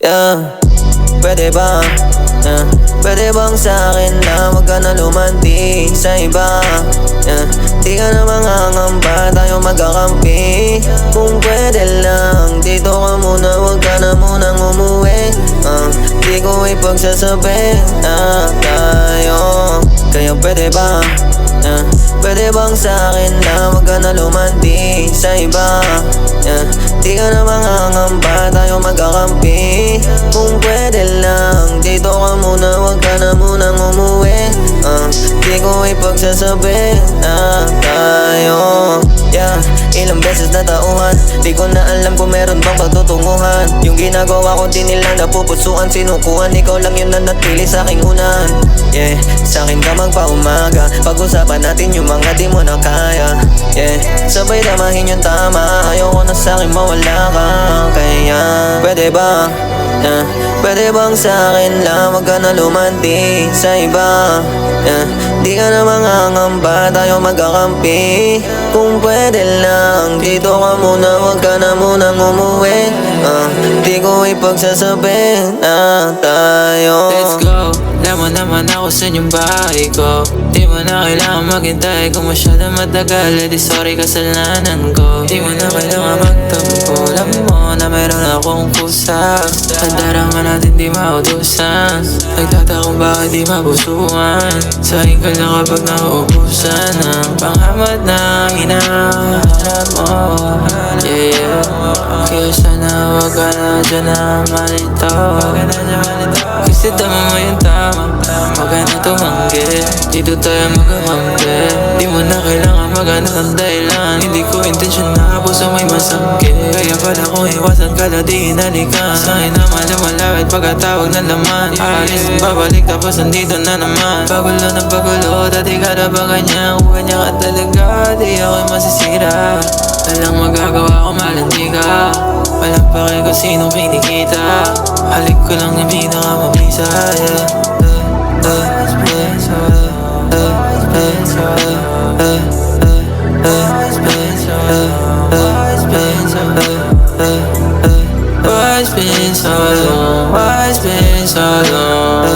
Yeah, pwede ba? Pwede bang sa'kin lang wag ka na lumanti sa iba? Di ka na mangangamba, tayo magkakampi. Kung pwede lang, dito ka muna, wag ka na munang umuwi. Di ko ipagsasabi na tayo. Kaya pwede ba? Pwede bang sa'kin lang wag ka na lumanti sa iba? Di ka na mangangamba, tayo magkakampi. Kung pwede lang, dito ka muna, wag ka na munang umuwi. Di ko ipagsasabi na tayo. Yeah, ilang beses na tauhan, di ko na alam kung meron bang pagtutunguhan. Yung ginagawa ko di nila napupusuan, sinukuhan. Ikaw lang yun na natili sa aking unan. Yeah, sa'kin ka magpaumaga, pag-usapan natin yung mga di mo na kaya. Yeah, sabay damahin yung tama, ayoko na sa'kin mawala ka. Kaya pwede ba? Pwede bang sa'kin lang wag ka na lumanti sa iba? Di ka na mangangamba, tayo magkakampi. Kung pwede lang, dito ka muna, wag ka na munang umuwi. Di ko ipagsasabi na tayo. Let's go, alam mo naman ako sa inyong bahay ko. Di mo na kailangan maghintay kung masyadong matagal. Di sorry, kasalanan ko. Di mo na kailangan magtampo. Alam mo na meron akong kusa. Pagdarangan natin di mautusan. Nagtatakong bakit di mabusuan. Sa'kin ka lang kapag nauubusan ng panghamad na hinahanap mo. Yeah, kaya sana wag ka na dyan na malito. Kasi tama mo yung tama, wag ka na tumanggi. Dito tayo magkakampi. Di mo na kailangan maghanap ng dahilan. Hindi ko intensyon na puso may masakit. Kaya pala kung iwasan ka na di hinalikan. Sa'kin naman lumalawit pagkatawag na laman. Aalis babalik tapos nandito na naman. Pagulo ng pagulo, dati ka na ba ganyan? Kung ganyan ka talaga, di ako'y masisira. Walang magagawa kung malandi ka. Walang pake kung sinong kinikita. Halik ko lang yung pinakamabisa. Why's been so long? Why's been so long?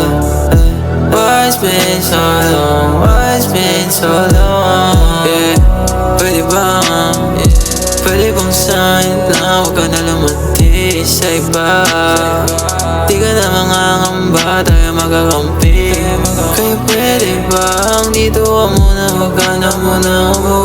Why's been so long? Why's been so long? Yeah, pwede bang? Pwede bang sa'kin lang wag ka na lumanti sa iba? Di ka na mangangamba, tayo magkakampi. Kaya pwede bang dito ka muna, wag ka na muna umuwi.